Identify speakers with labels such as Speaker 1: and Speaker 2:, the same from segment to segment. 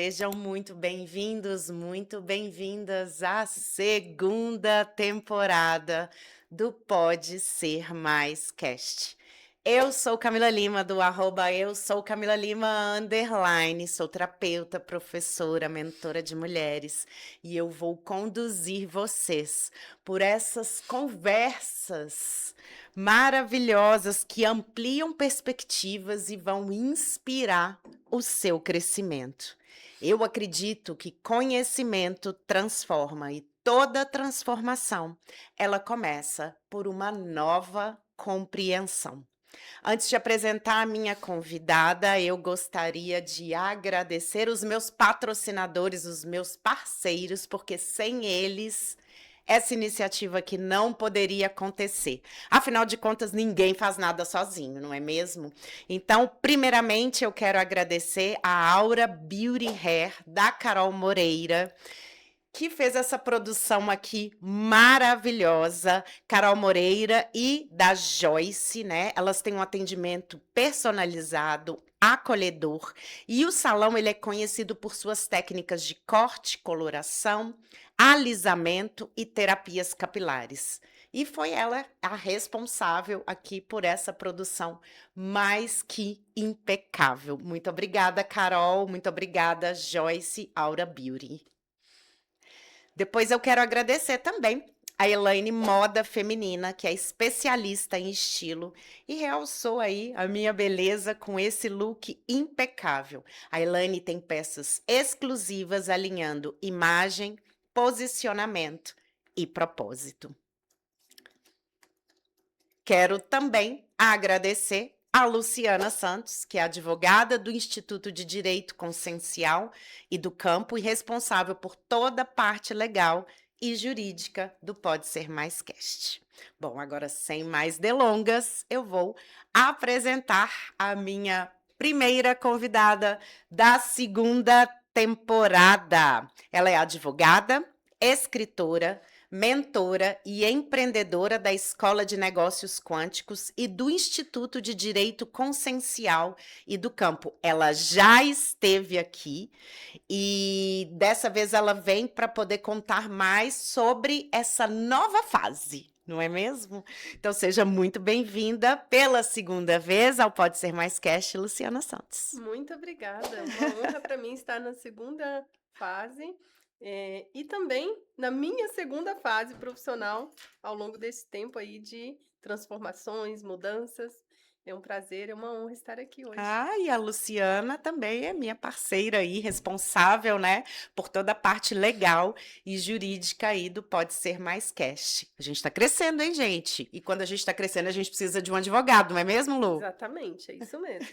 Speaker 1: sejam muito bem-vindos, muito bem-vindas à segunda temporada do Pode Ser Mais Cast. Eu sou Camila Lima, do @eu sou Camila Lima _, sou terapeuta, professora, mentora de mulheres, e eu vou conduzir vocês por essas conversas maravilhosas que ampliam perspectivas e vão inspirar o seu crescimento. Eu acredito que conhecimento transforma e toda transformação, ela começa por uma nova compreensão. Antes de apresentar a minha convidada, eu gostaria de agradecer os meus patrocinadores, os meus parceiros, porque sem eles essa iniciativa aqui não poderia acontecer. Afinal de contas, ninguém faz nada sozinho, não é mesmo? Então, primeiramente, eu quero agradecer a Aura Beauty Hair, da Carol Moreira, que fez essa produção aqui maravilhosa, Carol Moreira e da Joyce, né? Elas têm um atendimento personalizado, acolhedor, e o salão ele é conhecido por suas técnicas de corte, coloração, alisamento e terapias capilares. E foi ela a responsável aqui por essa produção mais que impecável. Muito obrigada, Carol. Muito obrigada, Joyce Aura Beauty. Depois eu quero agradecer também a Elaine Moda Feminina, que é especialista em estilo e realçou aí a minha beleza com esse look impecável. A Elaine tem peças exclusivas alinhando imagem, posicionamento e propósito. Quero também agradecer a Luciana Santos, que é advogada do Instituto de Direito Consciencial e do Campo e responsável por toda a parte legal e jurídica do Pode Ser Mais Cast. Bom, agora sem mais delongas, eu vou apresentar a minha primeira convidada da segunda temporada. Ela é advogada, escritora, mentora e empreendedora da Escola de Negócios Quânticos e do Instituto de Direito Consciencial e do Campo. Ela já esteve aqui e dessa vez ela vem para poder contar mais sobre essa nova fase. Não é mesmo? Então seja muito bem-vinda pela segunda vez ao Pode Ser Mais Cast, Luciana Santos.
Speaker 2: Muito obrigada, uma honra para mim estar na segunda fase e também na minha segunda fase profissional ao longo desse tempo aí de transformações, mudanças. É um prazer, é uma honra estar aqui hoje.
Speaker 1: Ah, e a Luciana também é minha parceira aí, responsável, né, por toda a parte legal e jurídica aí do Pode Ser Mais Cast. A gente tá crescendo, hein, gente? E quando a gente tá crescendo, a gente precisa de um advogado, não é mesmo, Lu?
Speaker 2: Exatamente, é isso mesmo.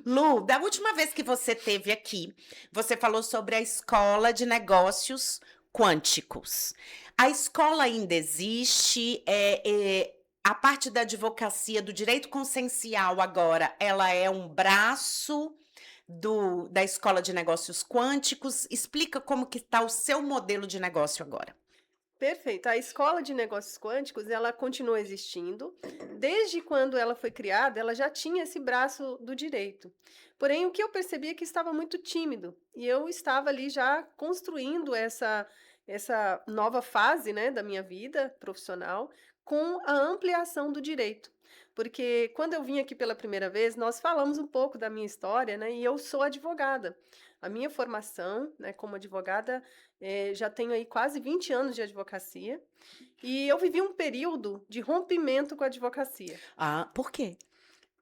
Speaker 1: Lu, da última vez que você esteve aqui, você falou sobre a Escola de Negócios Quânticos. A escola ainda existe? A parte da advocacia, do direito consciencial agora, ela é um braço da Escola de Negócios Quânticos? Explica como que está o seu modelo de negócio agora.
Speaker 2: Perfeito. A Escola de Negócios Quânticos, ela continua existindo. Desde quando ela foi criada, ela já tinha esse braço do direito. Porém, o que eu percebi é que estava muito tímido. E eu estava ali já construindo essa nova fase, né, da minha vida profissional com a ampliação do direito. Porque quando eu vim aqui pela primeira vez, nós falamos um pouco da minha história, né, e eu sou advogada. A minha formação, né, como advogada já tenho aí quase 20 anos de advocacia, e eu vivi um período de rompimento com a advocacia,
Speaker 1: Ah, por quê?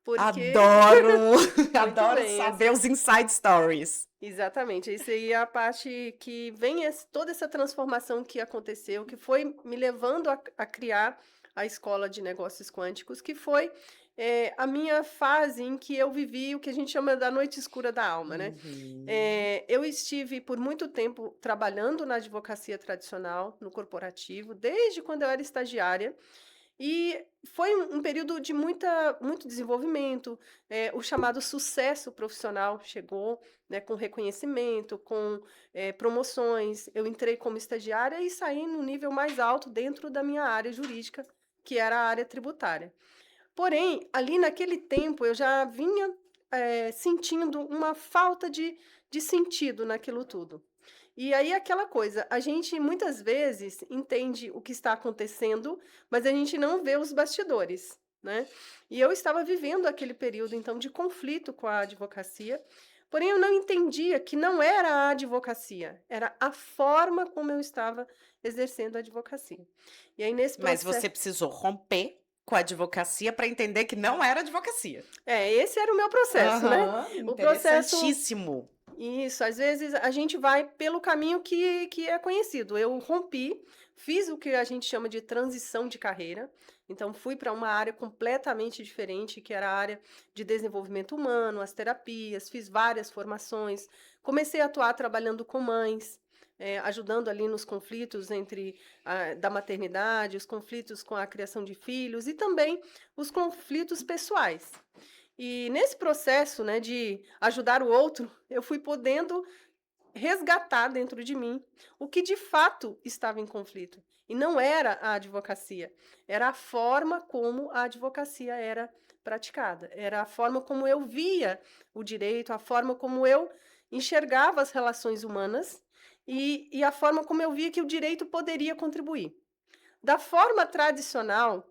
Speaker 2: porque
Speaker 1: Adoro,
Speaker 2: muito
Speaker 1: adoro
Speaker 2: bem,
Speaker 1: saber os inside stories.
Speaker 2: exatamente, isso aí é a parte que vem toda essa transformação que aconteceu, que foi me levando a criar a Escola de Negócios Quânticos, que foi a minha fase em que eu vivi o que a gente chama da noite escura da alma, né?
Speaker 1: Uhum.
Speaker 2: Eu estive por muito tempo trabalhando na advocacia tradicional, no corporativo, desde quando eu era estagiária, e foi um período de muito desenvolvimento, o chamado sucesso profissional chegou, né, com reconhecimento, com promoções. Eu entrei como estagiária e saí no nível mais alto dentro da minha área jurídica, que era a área tributária. Porém, ali naquele tempo eu já vinha sentindo uma falta de sentido naquilo tudo. E aí aquela coisa, a gente muitas vezes entende o que está acontecendo, mas a gente não vê os bastidores, né. E eu estava vivendo aquele período, então, de conflito com a advocacia, porém eu não entendia que não era a advocacia, era a forma como eu estava exercendo a advocacia. E aí nesse
Speaker 1: Mas
Speaker 2: processo
Speaker 1: você precisou romper com a advocacia para entender que não era advocacia.
Speaker 2: esse era o meu processo, né.
Speaker 1: Aham,
Speaker 2: O processo
Speaker 1: interessantíssimo.
Speaker 2: Isso, às vezes a gente vai pelo caminho que é conhecido. Eu rompi, fiz o que a gente chama de transição de carreira, então fui para uma área completamente diferente, que era a área de desenvolvimento humano, as terapias, fiz várias formações, comecei a atuar trabalhando com mães, ajudando ali nos conflitos entre da maternidade, os conflitos com a criação de filhos e também os conflitos pessoais. E nesse processo, né, de ajudar o outro, eu fui podendo resgatar dentro de mim o que de fato estava em conflito. E não era a advocacia, era a forma como a advocacia era praticada, era a forma como eu via o direito, a forma como eu enxergava as relações humanas e a forma como eu via que o direito poderia contribuir. Da forma tradicional,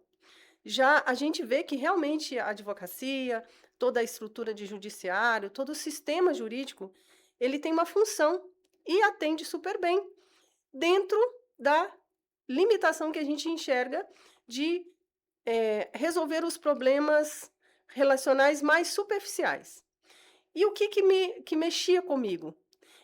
Speaker 2: já a gente vê que realmente a advocacia, toda a estrutura de judiciário, todo o sistema jurídico, ele tem uma função e atende super bem dentro da limitação que a gente enxerga de resolver os problemas relacionais mais superficiais. E o que mexia comigo?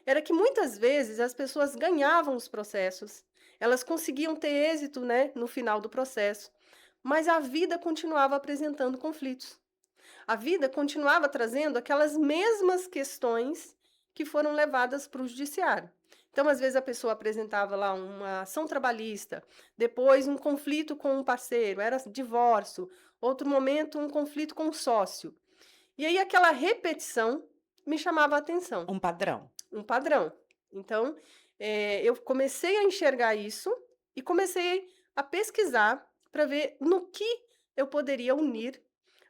Speaker 2: Era que muitas vezes as pessoas ganhavam os processos, elas conseguiam ter êxito, né, no final do processo, mas a vida continuava apresentando conflitos. A vida continuava trazendo aquelas mesmas questões que foram levadas para o judiciário. Então, às vezes, a pessoa apresentava lá uma ação trabalhista, depois um conflito com um parceiro, era divórcio, outro momento um conflito com um sócio. E aí aquela repetição me chamava a atenção,
Speaker 1: Um padrão.
Speaker 2: um padrão. Então, eu comecei a enxergar isso e comecei a pesquisar para ver no que eu poderia unir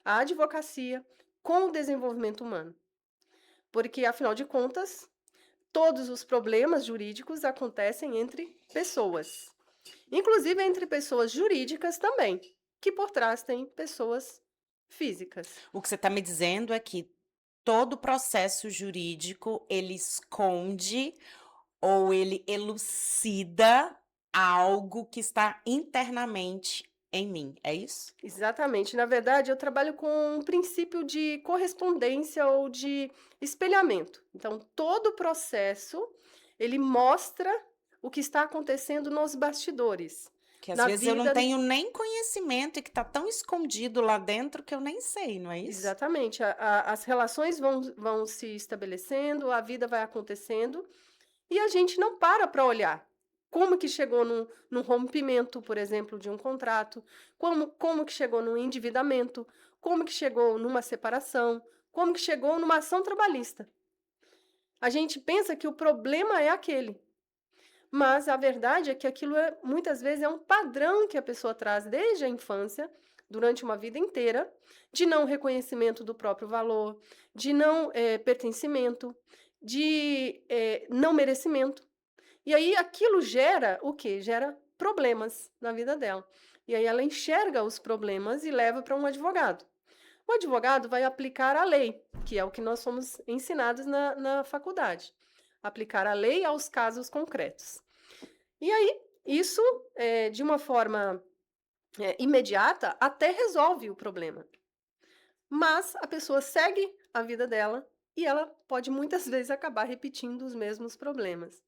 Speaker 2: a advocacia com o desenvolvimento humano. Porque, afinal de contas, todos os problemas jurídicos acontecem entre pessoas, inclusive entre pessoas jurídicas também, que por trás tem pessoas físicas.
Speaker 1: O que você está me dizendo é que todo processo jurídico, ele esconde ou ele elucida algo que está internamente em mim, é isso?
Speaker 2: Exatamente. Na verdade, eu trabalho com um princípio de correspondência ou de espelhamento. Então, todo o processo, ele mostra o que está acontecendo nos bastidores,
Speaker 1: Que às
Speaker 2: na
Speaker 1: vezes eu não
Speaker 2: vida.
Speaker 1: tenho nem conhecimento e que está tão escondido lá dentro que eu nem sei, não é isso?
Speaker 2: Exatamente. As relações vão se estabelecendo, a vida vai acontecendo, e a gente não para olhar. Como que chegou num rompimento, por exemplo, de um contrato, como que chegou num endividamento, como que chegou numa separação, como que chegou numa ação trabalhista. A gente pensa que o problema é aquele, mas a verdade é que aquilo muitas vezes é um padrão que a pessoa traz desde a infância, durante uma vida inteira, de não reconhecimento do próprio valor, de não pertencimento, de não merecimento. E aí aquilo gera o quê? Gera problemas na vida dela. E aí ela enxerga os problemas e leva para um advogado. O advogado vai aplicar a lei, que é o que nós somos ensinados na faculdade. Aplicar a lei aos casos concretos. E aí, isso, de uma forma, imediata, até resolve o problema. Mas a pessoa segue a vida dela e ela pode muitas vezes acabar repetindo os mesmos problemas.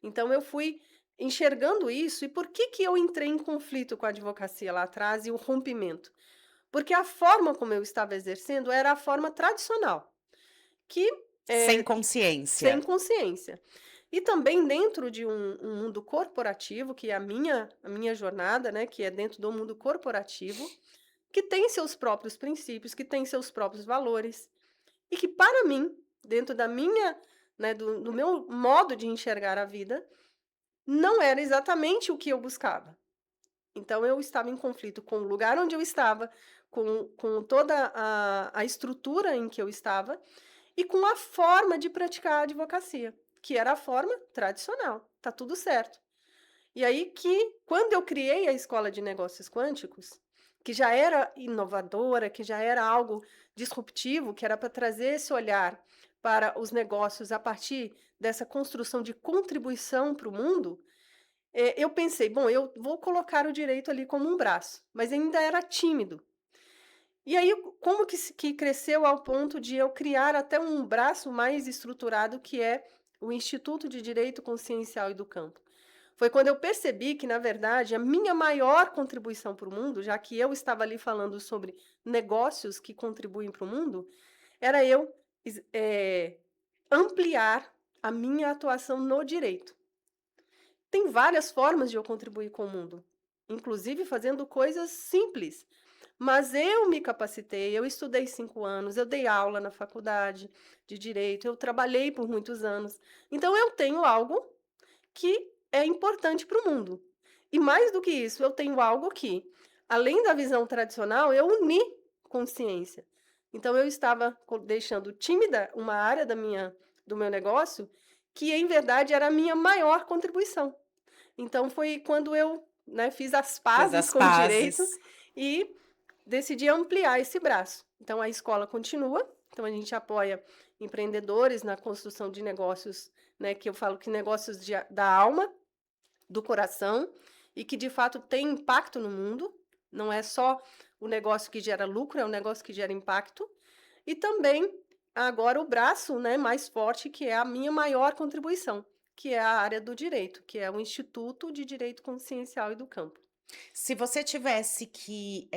Speaker 2: Então eu fui enxergando isso e por que eu entrei em conflito com a advocacia lá atrás e o rompimento? Porque a forma como eu estava exercendo era a forma tradicional, que
Speaker 1: Sem
Speaker 2: é sem
Speaker 1: consciência.
Speaker 2: consciência. E também dentro de um mundo corporativo, que é a minha jornada, né, que é dentro do mundo corporativo, que tem seus próprios princípios, que tem seus próprios valores, e que para mim, dentro da minha, né, do meu modo de enxergar a vida, não era exatamente o que eu buscava. Então eu estava em conflito com o lugar onde eu estava, com toda a estrutura em que eu estava e com a forma de praticar a advocacia, que era a forma tradicional. Tá tudo certo. E aí que, quando eu criei a Escola de Negócios Quânticos, que já era inovadora, que já era algo disruptivo, que era para trazer esse olhar para os negócios a partir dessa construção de contribuição para o mundo, eu pensei, bom, eu vou colocar o direito ali como um braço, mas ainda era tímido. E aí, como que cresceu ao ponto de eu criar até um braço mais estruturado, que é o Instituto de Direito Consciencial e do Campo. Foi quando eu percebi que, na verdade, a minha maior contribuição para o mundo, já que eu estava ali falando sobre negócios que contribuem para o mundo, era eu ampliar a minha atuação no direito. Tem várias formas de eu contribuir com o mundo, inclusive fazendo coisas simples. Mas eu me capacitei, eu estudei 5 anos, eu dei aula na faculdade de direito, eu trabalhei por muitos anos. Então eu tenho algo que é importante para o mundo. E mais do que isso, eu tenho algo que, além da visão tradicional, eu uni consciência. Então eu estava deixando tímida uma área do meu negócio que, em verdade, era a minha maior contribuição. Então foi quando eu, né, fiz as
Speaker 1: Fez
Speaker 2: pazes
Speaker 1: as
Speaker 2: com o direito
Speaker 1: pazes.
Speaker 2: e decidi ampliar esse braço. Então a escola continua, então a gente apoia empreendedores na construção de negócios, né, que eu falo que negócios da alma, do coração, e que de fato tem impacto no mundo, não é só o negócio que gera lucro, é o negócio que gera impacto. E também agora o braço, né, mais forte, que é a minha maior contribuição, que é a área do direito, que é o Instituto de Direito Consciencial e do Campo.
Speaker 1: Se você tivesse que,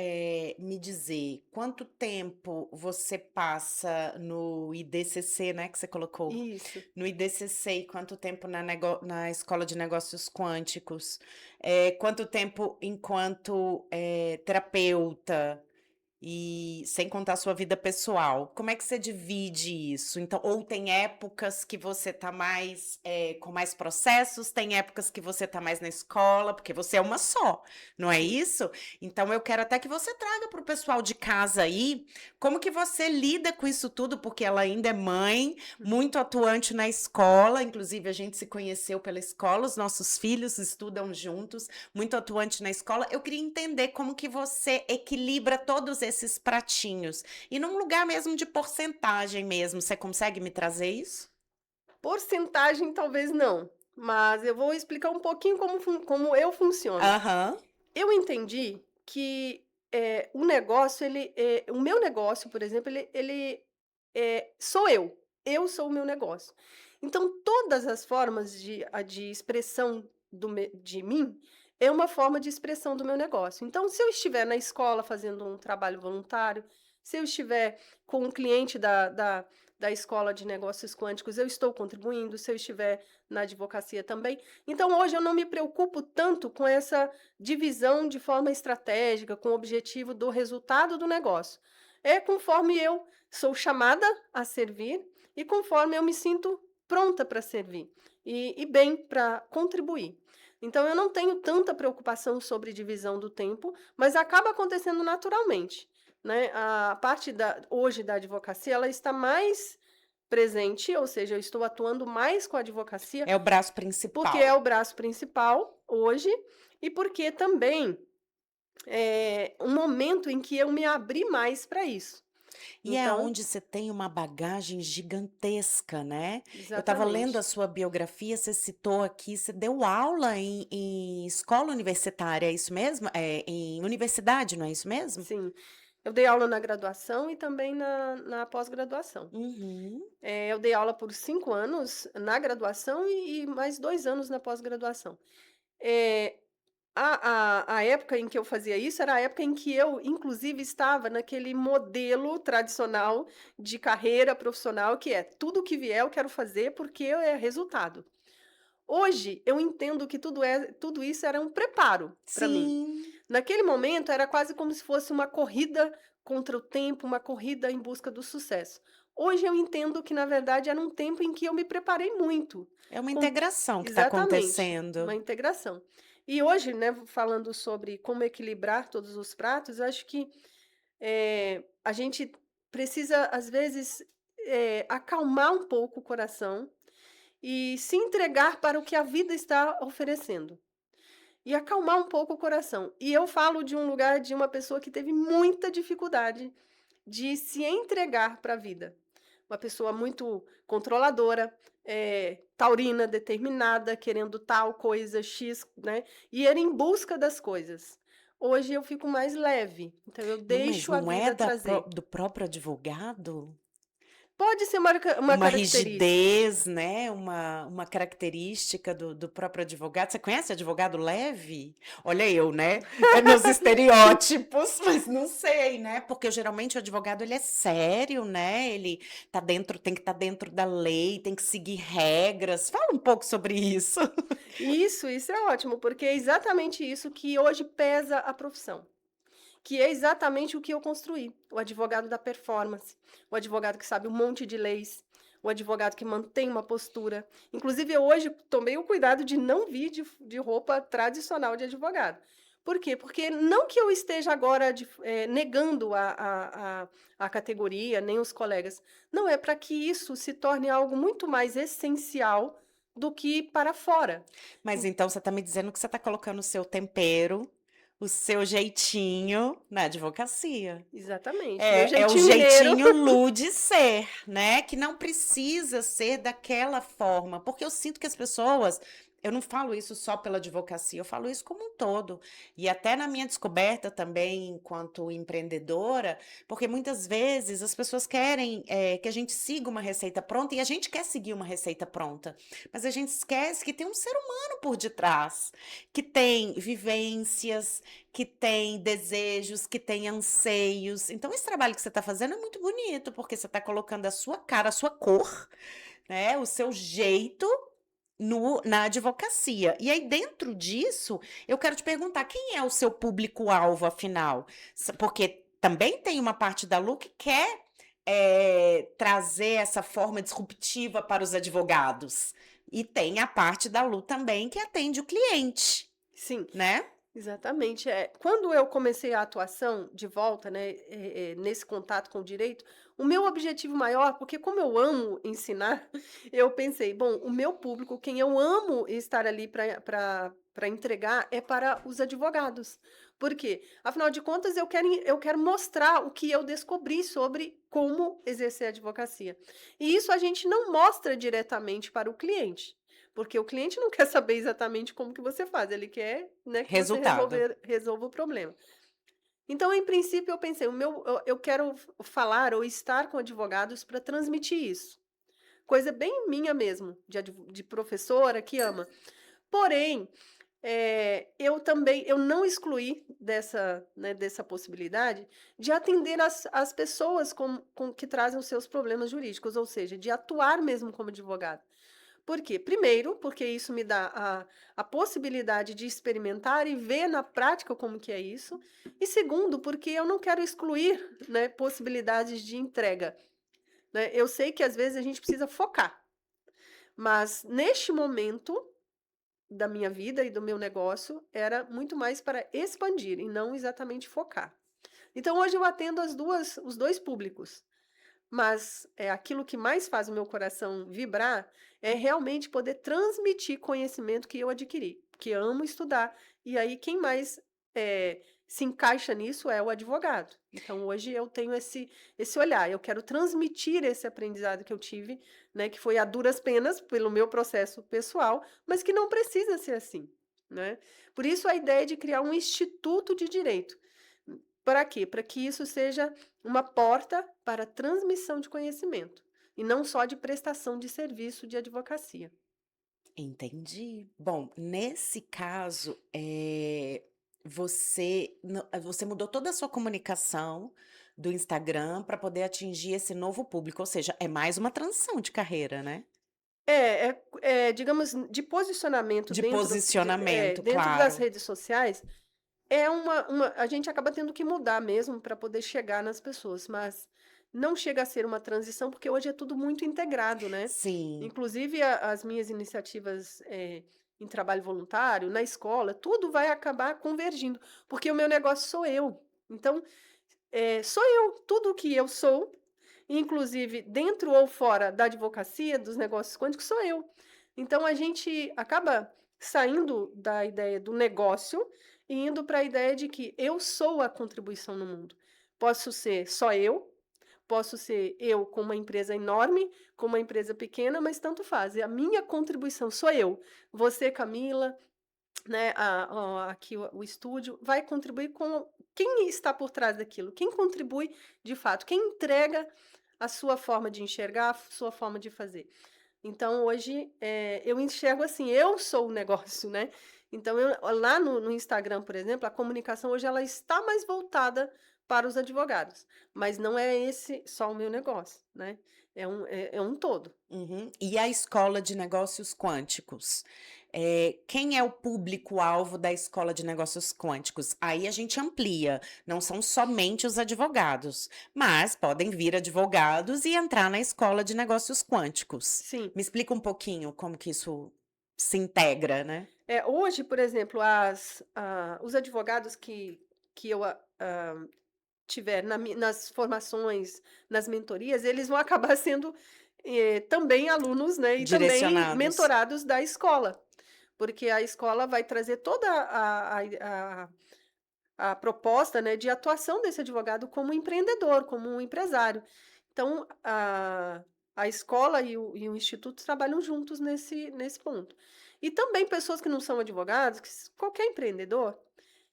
Speaker 1: me dizer quanto tempo você passa no IDCC, né, que você colocou,
Speaker 2: Isso.
Speaker 1: no IDCC e quanto tempo na Escola de Negócios Quânticos, quanto tempo enquanto, terapeuta, e sem contar a sua vida pessoal, como é que você divide isso? Então, ou tem épocas que você tá mais, com mais processos, tem épocas que você tá mais na escola, porque você é uma só, não é
Speaker 2: Sim.
Speaker 1: isso? Então eu quero até que você traga para o pessoal de casa aí, como que você lida com isso tudo, porque ela ainda é mãe, muito atuante na escola, inclusive a gente se conheceu pela escola, os nossos filhos estudam juntos, muito atuante na escola. Eu queria entender como que você equilibra todos esses pratinhos. E num lugar mesmo de porcentagem mesmo, você consegue me trazer isso?
Speaker 2: Porcentagem talvez não, mas eu vou explicar um pouquinho como eu funciono.
Speaker 1: Aham.
Speaker 2: Eu entendi que, o negócio o meu negócio, por exemplo, sou eu. Eu sou o meu negócio. Então todas as formas de expressão de mim, é uma forma de expressão do meu negócio. Então se eu estiver na escola fazendo um trabalho voluntário, se eu estiver com um cliente da Escola de Negócios Quânticos, eu estou contribuindo, se eu estiver na advocacia também. Então hoje eu não me preocupo tanto com essa divisão de forma estratégica, com o objetivo do resultado do negócio. É conforme eu sou chamada a servir e conforme eu me sinto pronta para servir e bem para contribuir. Então eu não tenho tanta preocupação sobre divisão do tempo, mas acaba acontecendo naturalmente, né? A parte hoje da advocacia, ela está mais presente, ou seja, eu estou atuando mais com a advocacia
Speaker 1: É o braço
Speaker 2: porque é
Speaker 1: principal.
Speaker 2: o braço principal hoje e porque também é um momento em que eu me abri mais para isso.
Speaker 1: E é
Speaker 2: Então,
Speaker 1: onde você tem uma bagagem gigantesca, né. Eu estava lendo a
Speaker 2: exatamente.
Speaker 1: sua biografia, você citou aqui, você deu aula em escola universitária, é isso mesmo? Em universidade, não é isso mesmo?
Speaker 2: Sim, eu dei aula na graduação e também na pós-graduação.
Speaker 1: Uhum.
Speaker 2: Eu dei aula por 5 anos na graduação e mais 2 anos na pós-graduação. Eh, a época em que eu fazia isso era a época em que eu, inclusive, estava naquele modelo tradicional de carreira profissional, que é tudo que vier eu quero fazer porque é resultado. Hoje eu entendo que tudo isso era um preparo para mim.
Speaker 1: Sim,
Speaker 2: Naquele momento era quase como se fosse uma corrida contra o tempo, uma corrida em busca do sucesso. Hoje eu entendo que na verdade era um tempo em que eu me preparei muito,
Speaker 1: é uma
Speaker 2: com
Speaker 1: integração que está
Speaker 2: exatamente, uma
Speaker 1: acontecendo.
Speaker 2: integração. E hoje, né, falando sobre como equilibrar todos os pratos, eu acho que a gente precisa, às vezes, acalmar um pouco o coração e se entregar para o que a vida está oferecendo. E acalmar um pouco o coração. E eu falo de um lugar de uma pessoa que teve muita dificuldade de se entregar para a vida. Uma pessoa muito controladora, taurina, determinada, querendo tal coisa X, né, e ir em busca das coisas. Hoje eu fico mais leve, então eu
Speaker 1: Não, mas
Speaker 2: deixo a
Speaker 1: não é
Speaker 2: vida trazer.
Speaker 1: do próprio advogado?
Speaker 2: Pode ser uma
Speaker 1: Uma
Speaker 2: característica.
Speaker 1: rigidez, né, uma característica do próprio advogado. Você conhece advogado leve? Olha eu, né, meus estereótipos, mas não sei, né, porque geralmente o advogado ele é sério, né, ele tem que estar dentro da lei, tem que seguir regras. Fala um pouco sobre isso.
Speaker 2: Isso é ótimo, porque é exatamente isso que hoje pesa a profissão. Que é exatamente o que eu construí, o advogado da performance, o advogado que sabe um monte de leis, o advogado que mantém uma postura. Inclusive, eu hoje tomei o cuidado de não vir de roupa tradicional de advogado. Por quê? Porque não que eu esteja agora negando a categoria, nem os colegas. Não, é para que isso se torne algo muito mais essencial do que para fora.
Speaker 1: Mas então você está me dizendo que você está colocando o seu tempero, o seu jeitinho na advocacia.
Speaker 2: Exatamente. Meu
Speaker 1: É o
Speaker 2: jeitinho mineiro.
Speaker 1: jeitinho Lu de ser, né, que não precisa ser daquela forma, porque eu sinto que as pessoas eu não falo isso só pela advocacia, eu falo isso como um todo. E até na minha descoberta também enquanto empreendedora, porque muitas vezes as pessoas querem, que a gente siga uma receita pronta e a gente quer seguir uma receita pronta, mas a gente esquece que tem um ser humano por detrás, que tem vivências, que tem desejos, que tem anseios. Então, esse trabalho que você está fazendo é muito bonito, porque você está colocando a sua cara, a sua cor, né, o seu jeito na advocacia. E aí, dentro disso, eu quero te perguntar: quem é o seu público-alvo, afinal? Porque também tem uma parte da Lu que quer trazer essa forma disruptiva para os advogados. E tem a parte da Lu também que atende o cliente,
Speaker 2: Sim.
Speaker 1: né?
Speaker 2: Exatamente, quando eu comecei a atuação de volta, né, nesse contato com o direito, o meu objetivo maior, porque como eu amo ensinar, eu pensei: "Bom, o meu público, quem eu amo estar ali para entregar é para os advogados". Por quê? Afinal de contas, eu quero mostrar o que eu descobri sobre como exercer a advocacia. E isso a gente não mostra diretamente para o cliente. Porque o cliente não quer saber exatamente como que você faz, ele quer, né, que você
Speaker 1: Resultado.
Speaker 2: resolva o problema. Então, em princípio, eu pensei, eu quero falar ou estar com advogados para transmitir isso. Coisa bem minha mesmo, de professora que ama. Porém, eu não excluí dessa possibilidade de atender as pessoas que trazem os seus problemas jurídicos, ou seja, de atuar mesmo como advogado. Por quê? Primeiro, porque isso me dá a possibilidade de experimentar e ver na prática como que é isso. E segundo, porque eu não quero excluir, né, possibilidades de entrega, né. Eu sei que às vezes a gente precisa focar, mas neste momento da minha vida e do meu negócio, era muito mais para expandir e não exatamente focar. Então hoje eu atendo os 2 públicos. Mas, aquilo que mais faz o meu coração vibrar é realmente poder transmitir conhecimento que eu adquiri, que amo estudar. E aí quem mais, se encaixa nisso é o advogado. Então hoje eu tenho esse olhar, eu quero transmitir esse aprendizado que eu tive, né, que foi a duras penas pelo meu processo pessoal, mas que não precisa ser assim, né. Por isso a ideia de criar um instituto de direito. Para quê? Para que isso seja uma porta para transmissão de conhecimento, e não só de prestação de serviço de advocacia.
Speaker 1: Entendi. Bom, nesse caso, você mudou toda a sua comunicação do Instagram para poder atingir esse novo público, ou seja, é mais uma transição de carreira, né?
Speaker 2: Digamos, de posicionamento
Speaker 1: De posicionamento,
Speaker 2: dentro das
Speaker 1: claro.
Speaker 2: redes sociais, a gente acaba tendo que mudar mesmo para poder chegar nas pessoas, mas não chega a ser uma transição, porque hoje é tudo muito integrado, né.
Speaker 1: Sim.
Speaker 2: Inclusive as minhas iniciativas, em trabalho voluntário, na escola, tudo vai acabar convergindo, porque o meu negócio sou eu. Então, sou eu, tudo o que eu sou, inclusive dentro ou fora da advocacia, dos negócios quânticos, sou eu. Então a gente acaba saindo da ideia do negócio e indo para a ideia de que eu sou a contribuição no mundo. Posso ser só eu, posso ser eu com uma empresa enorme, com uma empresa pequena, mas tanto faz. A minha contribuição sou eu. Você, Camila, né, aqui o estúdio, vai contribuir com quem está por trás daquilo, quem contribui de fato, quem entrega a sua forma de enxergar, a sua forma de fazer. Então, hoje, eu enxergo assim, eu sou o negócio, né? Então, lá no Instagram, por exemplo, a comunicação hoje ela está mais voltada para os advogados, mas não é esse só o meu negócio, né? É um todo.
Speaker 1: Uhum. E a escola de negócios quânticos? Quem é o público-alvo da escola de negócios quânticos? Aí a gente amplia, não são somente os advogados, mas podem vir advogados e entrar na escola de negócios quânticos.
Speaker 2: Sim.
Speaker 1: Me explica um pouquinho como que isso se integra, né?
Speaker 2: Hoje, por exemplo, os advogados que eu tiver nas formações, nas mentorias, eles vão acabar sendo também alunos, né, e também
Speaker 1: Direcionados.
Speaker 2: mentorados da escola, porque a escola vai trazer toda a proposta, né, de atuação desse advogado como empreendedor, como um empresário. Então, a escola e o instituto trabalham juntos nesse ponto. E também pessoas que não são advogados, qualquer empreendedor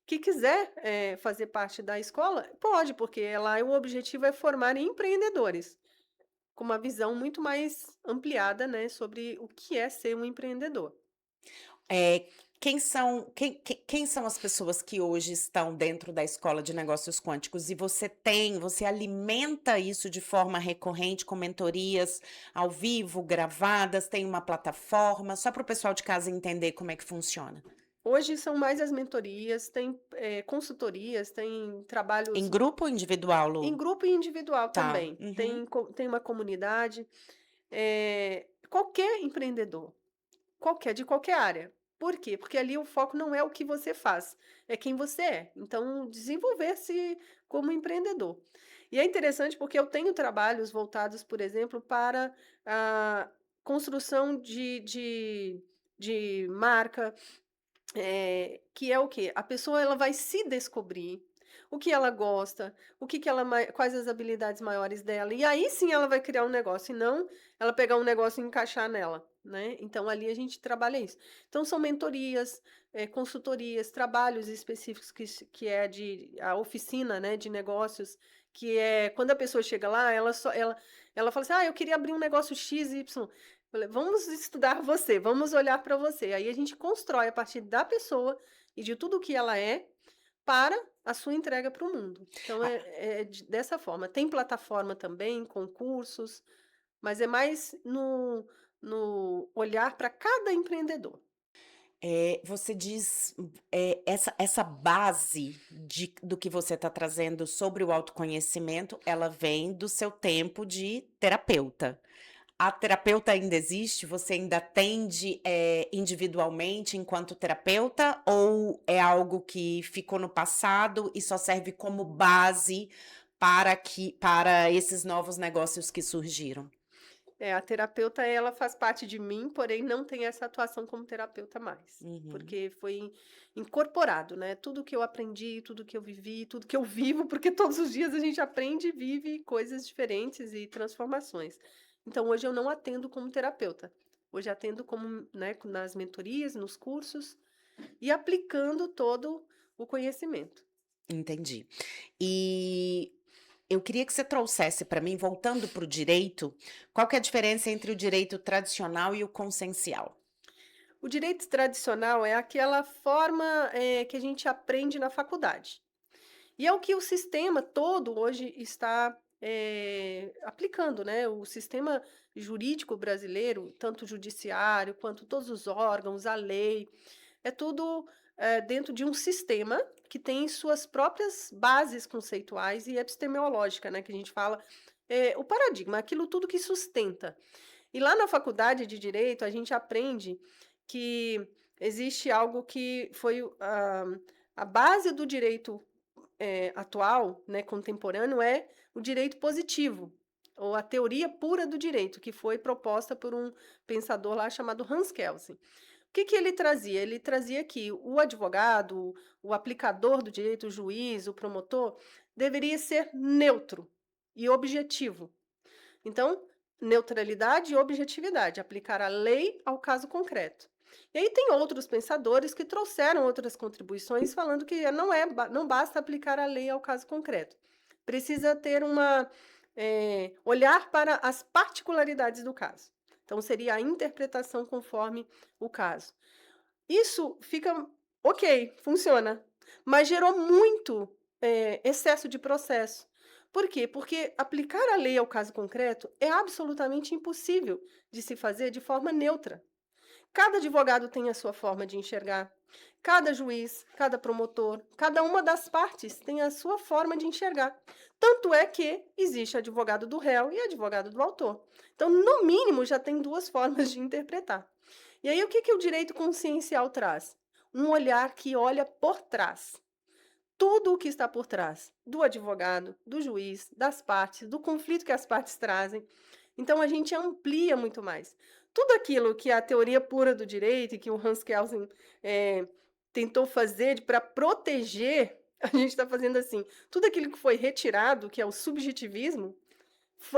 Speaker 2: que quiser fazer parte da escola, pode, porque lá o objetivo é formar empreendedores, com uma visão muito mais ampliada, né, sobre o que é ser um empreendedor.
Speaker 1: Eh, quem são as pessoas que hoje estão dentro da escola de negócios quânticos? E você alimenta isso de forma recorrente com mentorias ao vivo, gravadas, tem uma plataforma? Só para o pessoal de casa entender como é que funciona.
Speaker 2: Hoje são mais as mentorias, tem consultorias, tem
Speaker 1: Em
Speaker 2: trabalhos
Speaker 1: grupo ou individual,
Speaker 2: em
Speaker 1: Lu?
Speaker 2: grupo e individual
Speaker 1: Tá.
Speaker 2: também.
Speaker 1: Uhum.
Speaker 2: Tem uma comunidade. Qualquer empreendedor, de qualquer área. Por quê? Porque ali o foco não é o que você faz, é quem você é. Então, desenvolver-se como empreendedor. E é interessante porque eu tenho trabalhos voltados, por exemplo, para a construção de marca, que é o quê? A pessoa ela vai se descobrir, o que ela gosta, quais as habilidades maiores dela, e aí sim ela vai criar um negócio, e não ela pegar um negócio e encaixar nela, né. Então ali a gente trabalha isso. Então são mentorias, consultorias, trabalhos específicos que é a oficina, né, de negócios, que é quando a pessoa chega lá, ela fala assim: "Ah, eu queria abrir um negócio XY". Falei: "Vamos estudar você, vamos olhar para você". Aí a gente constrói a partir da pessoa e de tudo o que ela é, para a sua entrega para o mundo. Então dessa forma. Tem plataforma também, concursos, mas é mais no olhar para cada empreendedor.
Speaker 1: Você diz, essa base do que você está trazendo sobre o autoconhecimento, ela vem do seu tempo de terapeuta. A terapeuta ainda existe? Você ainda atende, individualmente enquanto terapeuta ou é algo que ficou no passado e só serve como base para esses novos negócios que surgiram?
Speaker 2: A terapeuta, ela faz parte de mim, porém não tem essa atuação como terapeuta mais,
Speaker 1: Uhum.
Speaker 2: porque foi incorporado, né, tudo que eu aprendi, tudo que eu vivi, tudo que eu vivo, porque todos os dias a gente aprende e vive coisas diferentes e transformações. Então hoje eu não atendo como terapeuta, hoje atendo como, né, nas mentorias, nos cursos e aplicando todo o conhecimento.
Speaker 1: Entendi. E eu queria que você trouxesse para mim, voltando para o direito, qual que é a diferença entre o direito tradicional e o consciencial?
Speaker 2: O direito tradicional é aquela forma, que a gente aprende na faculdade. E é o que o sistema todo hoje está, aplicando, né, o sistema jurídico brasileiro, tanto o judiciário quanto todos os órgãos, a lei, é tudo, dentro de um sistema que tem suas próprias bases conceituais e epistemológica, né, que a gente fala, o paradigma, aquilo tudo que sustenta. E lá na faculdade de direito a gente aprende que existe algo que foi a base do direito atual, né, contemporâneo, é o direito positivo, ou a teoria pura do direito, que foi proposta por um pensador lá chamado Hans Kelsen. O que que ele trazia? Ele trazia que o advogado, o aplicador do direito, o juiz, o promotor, deveria ser neutro e objetivo. Então, neutralidade e objetividade, aplicar a lei ao caso concreto. E aí tem outros pensadores que trouxeram outras contribuições falando que não basta aplicar a lei ao caso concreto. Precisa ter olhar para as particularidades do caso. Então, seria a interpretação conforme o caso. Isso fica ok, funciona, mas gerou muito excesso de processo. Por quê? Porque aplicar a lei ao caso concreto é absolutamente impossível de se fazer de forma neutra. Cada advogado tem a sua forma de enxergar, cada juiz, cada promotor, cada uma das partes tem a sua forma de enxergar. Tanto é que existe advogado do réu e advogado do autor. Então, no mínimo, já tem duas formas de interpretar. E aí, o que o direito consciencial traz? Um olhar que olha por trás. Tudo o que está por trás do advogado, do juiz, das partes, do conflito que as partes trazem. Então, a gente amplia muito mais. Tudo aquilo que a teoria pura do direito e que o Hans Kelsen tentou fazer para proteger, a gente está fazendo assim. Tudo aquilo que foi retirado, que é o subjetivismo,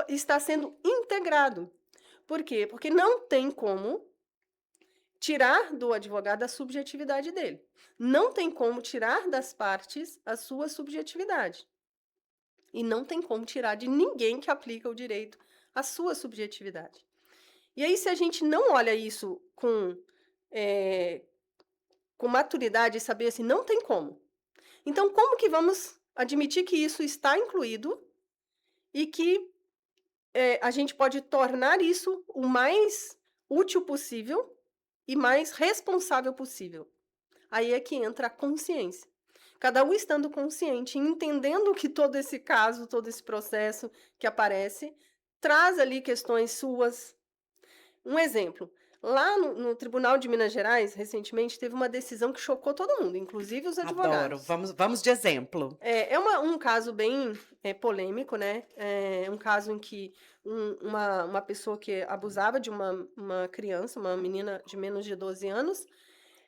Speaker 2: está sendo integrado. Por quê? Porque não tem como tirar do advogado a subjetividade dele. Não tem como tirar das partes a sua subjetividade. E não tem como tirar de ninguém que aplica o direito a sua subjetividade. E aí, se a gente não olha isso com maturidade e saber assim, não tem como. Então, como que vamos admitir que isso está incluído e que a gente pode tornar isso o mais útil possível e mais responsável possível? Aí é que entra a consciência. Cada um estando consciente, entendendo que todo esse caso, todo esse processo que aparece, traz ali questões suas. Um exemplo, lá no Tribunal de Minas Gerais, recentemente, teve uma decisão que chocou todo mundo, inclusive os
Speaker 1: Adoro.
Speaker 2: advogados.
Speaker 1: Vamos de exemplo.
Speaker 2: É um caso bem polêmico, né? É um caso em que uma pessoa que abusava de uma criança, uma menina de menos de 12 anos,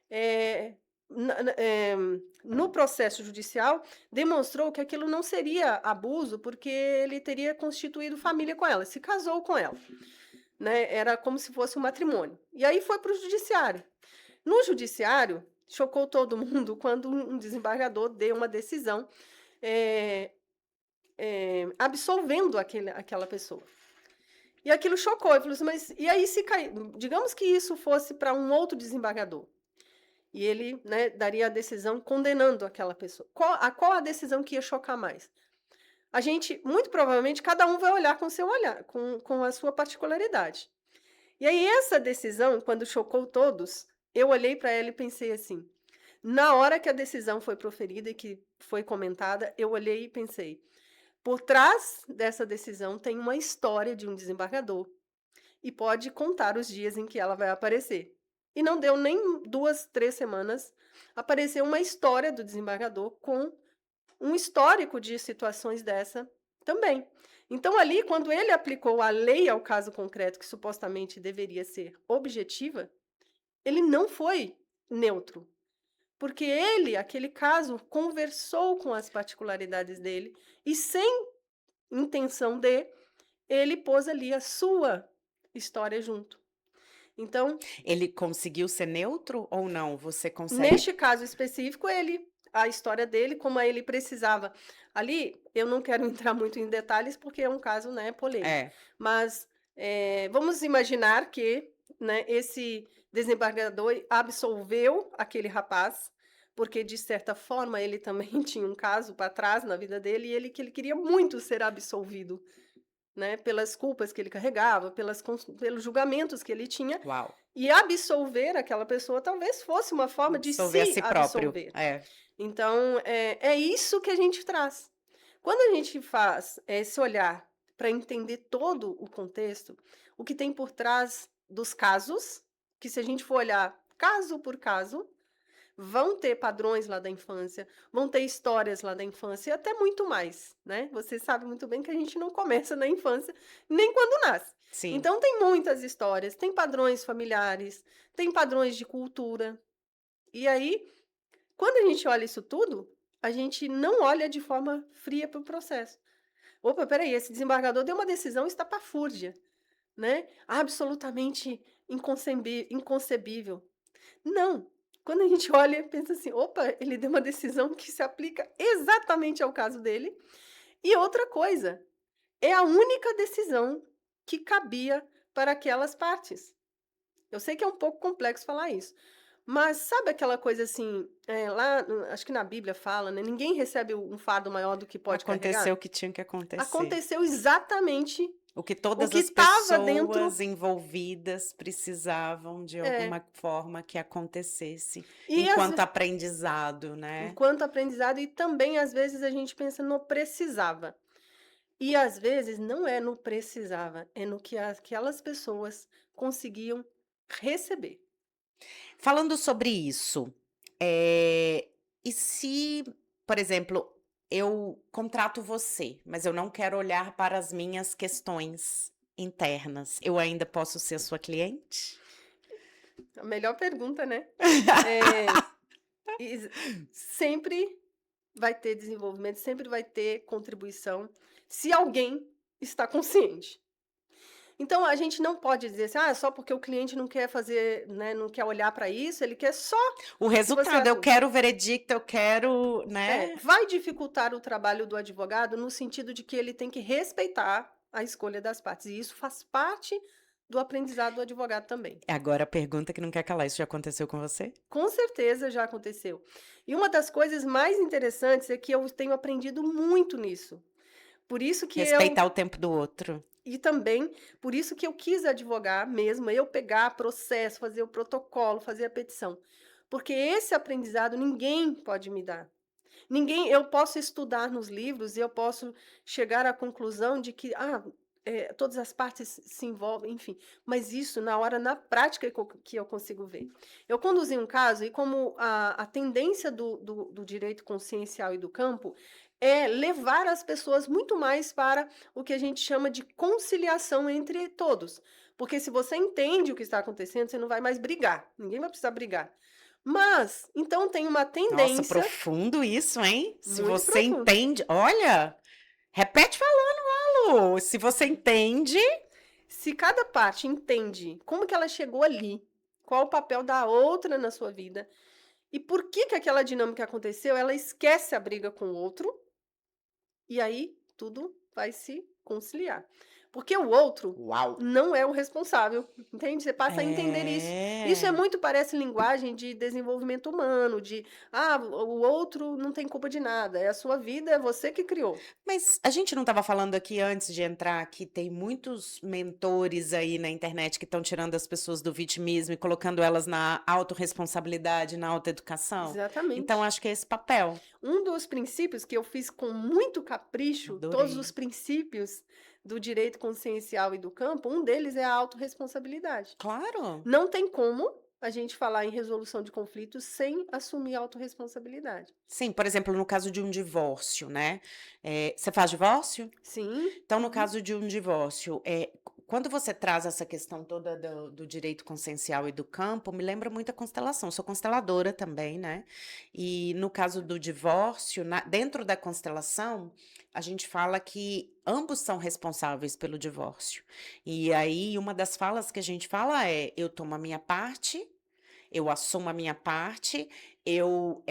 Speaker 2: eh, no processo judicial, demonstrou que aquilo não seria abuso, porque ele teria constituído família com ela, se casou com ela, né? Era como se fosse um matrimônio. E aí foi para o judiciário. No judiciário, chocou todo mundo quando um desembargador deu uma decisão absolvendo aquela pessoa. E aquilo chocou. Ele falou assim, mas e aí se cair? Digamos que isso fosse para um outro desembargador. E ele, né, daria a decisão condenando aquela pessoa. Qual a decisão que ia chocar mais? A gente, muito provavelmente, cada um vai olhar com seu olhar, com a sua particularidade. E aí, essa decisão, quando chocou todos, eu olhei para ela e pensei assim. Na hora que a decisão foi proferida e que foi comentada, eu olhei e pensei: por trás dessa decisão tem uma história de um desembargador e pode contar os dias em que ela vai aparecer. E não deu nem 2, 3 semanas, apareceu uma história do desembargador com um histórico de situações dessa também. Então, ali, quando ele aplicou a lei ao caso concreto, que supostamente deveria ser objetiva, ele não foi neutro. Porque ele, aquele caso, conversou com as particularidades dele e, sem intenção de, ele pôs ali a sua história junto. Então,
Speaker 1: Ele conseguiu ser neutro ou não? Você consegue.
Speaker 2: neste caso específico, a história dele, como ele precisava. Ali, eu não quero entrar muito em detalhes, porque é um caso, né, polêmico.
Speaker 1: É.
Speaker 2: Mas vamos imaginar que, né, esse desembargador absolveu aquele rapaz, porque, de certa forma, ele também tinha um caso para trás na vida dele, e que ele queria muito ser absolvido, né, pelas culpas que ele carregava, pelos julgamentos que ele tinha.
Speaker 1: Uau.
Speaker 2: E absolver aquela pessoa talvez fosse uma forma de
Speaker 1: Absolver a
Speaker 2: se
Speaker 1: si próprio.
Speaker 2: absolver.
Speaker 1: É.
Speaker 2: Então, é isso que a gente traz. Quando a gente faz esse olhar para entender todo o contexto, o que tem por trás dos casos, que se a gente for olhar caso por caso, vão ter padrões lá da infância, vão ter histórias lá da infância e até muito mais, né? Você sabe muito bem que a gente não começa na infância nem quando nasce.
Speaker 1: Sim.
Speaker 2: Então tem muitas histórias, tem padrões familiares, tem padrões de cultura. E aí, quando a gente olha isso tudo, a gente não olha de forma fria para o processo. Opa, peraí, esse desembargador deu uma decisão estapafúrdia, né? Absolutamente inconcebível. Não. Quando a gente olha e pensa assim, opa, ele deu uma decisão que se aplica exatamente ao caso dele. E outra coisa, é a única decisão que cabia para aquelas partes. Eu sei que é um pouco complexo falar isso, mas sabe aquela coisa assim, lá, acho que na Bíblia fala, né? Ninguém recebe um fardo maior do que pode
Speaker 1: Aconteceu
Speaker 2: carregar.
Speaker 1: o que tinha que acontecer.
Speaker 2: Aconteceu exatamente
Speaker 1: O que
Speaker 2: o
Speaker 1: todas
Speaker 2: que
Speaker 1: as
Speaker 2: estava dentro.
Speaker 1: pessoas envolvidas precisavam de
Speaker 2: É,
Speaker 1: alguma forma que acontecesse,
Speaker 2: e
Speaker 1: enquanto aprendizado, né?
Speaker 2: enquanto aprendizado, e também às vezes a gente pensa no precisava. E às vezes não é no precisava, é no que aquelas pessoas conseguiam receber.
Speaker 1: Falando sobre isso, e se, por exemplo, eu contrato você, mas eu não quero olhar para as minhas questões internas, eu ainda posso ser sua cliente?
Speaker 2: A melhor pergunta, né? É, e sempre vai ter desenvolvimento, sempre vai ter contribuição, se alguém está consciente. Então a gente não pode dizer assim, só porque o cliente não quer fazer, né, não quer olhar para isso, ele quer só
Speaker 1: O
Speaker 2: que você
Speaker 1: resultado, eu
Speaker 2: atue.
Speaker 1: quero o veredicto, eu quero, né?
Speaker 2: Vai dificultar o trabalho do advogado no sentido de que ele tem que respeitar a escolha das partes, e isso faz parte do aprendizado do advogado também.
Speaker 1: Agora a pergunta que não quer calar, isso já aconteceu com você?
Speaker 2: Com certeza já aconteceu. E uma das coisas mais interessantes é que eu tenho aprendido muito nisso. Por isso que
Speaker 1: Respeitar o tempo do outro.
Speaker 2: e também por isso que eu quis advogar mesmo, eu pegar processo, fazer o protocolo, fazer a petição. Porque esse aprendizado ninguém pode me dar. Eu posso estudar nos livros e eu posso chegar à conclusão de que, todas as partes se envolvem, enfim, mas isso na hora, na prática, que eu consigo ver. Eu conduzi um caso e como a tendência do direito consciencial e do campo é levar as pessoas muito mais para o que a gente chama de conciliação entre todos. Porque se você entende o que está acontecendo, você não vai mais brigar, ninguém vai precisar brigar. Mas, então tem uma
Speaker 1: Nossa,
Speaker 2: tendência
Speaker 1: profundo isso, hein? Se
Speaker 2: muito
Speaker 1: você
Speaker 2: profunda.
Speaker 1: entende, olha, repete falando, Malu. Se você entende,
Speaker 2: Se cada parte entende como que ela chegou ali, qual o papel da outra na sua vida, e por que aquela dinâmica aconteceu, ela esquece a briga com o outro, e aí tudo vai se conciliar. Porque o outro
Speaker 1: uau.
Speaker 2: não é o responsável, entende? Você passa a entender isso. Isso
Speaker 1: É.
Speaker 2: parece linguagem de desenvolvimento humano, de, o outro não tem culpa de nada, é a sua vida, é você que criou.
Speaker 1: Mas a gente não estava falando aqui antes de entrar que tem muitos mentores aí na internet que estão tirando as pessoas do vitimismo e colocando elas na autorresponsabilidade, na autoeducação? Então
Speaker 2: Exatamente.
Speaker 1: acho que é esse papel.
Speaker 2: Um dos princípios que eu fiz com muito capricho, todos os
Speaker 1: Adorei.
Speaker 2: princípios do direito consciencial e do campo, um deles é a autorresponsabilidade.
Speaker 1: Claro.
Speaker 2: Não tem como a gente falar em resolução de conflitos sem assumir a autorresponsabilidade.
Speaker 1: Sim, por exemplo, no caso de um divórcio, né? Você faz divórcio?
Speaker 2: Sim.
Speaker 1: Então, no caso de um divórcio, quando você traz essa questão toda do direito consciencial e do campo, me lembra muito a constelação. Sou consteladora também, né? E no caso do divórcio, dentro da constelação, a gente fala que ambos são responsáveis pelo divórcio. E aí, uma das falas que a gente fala é: eu tomo a minha parte. Eu assumo a minha parte, eu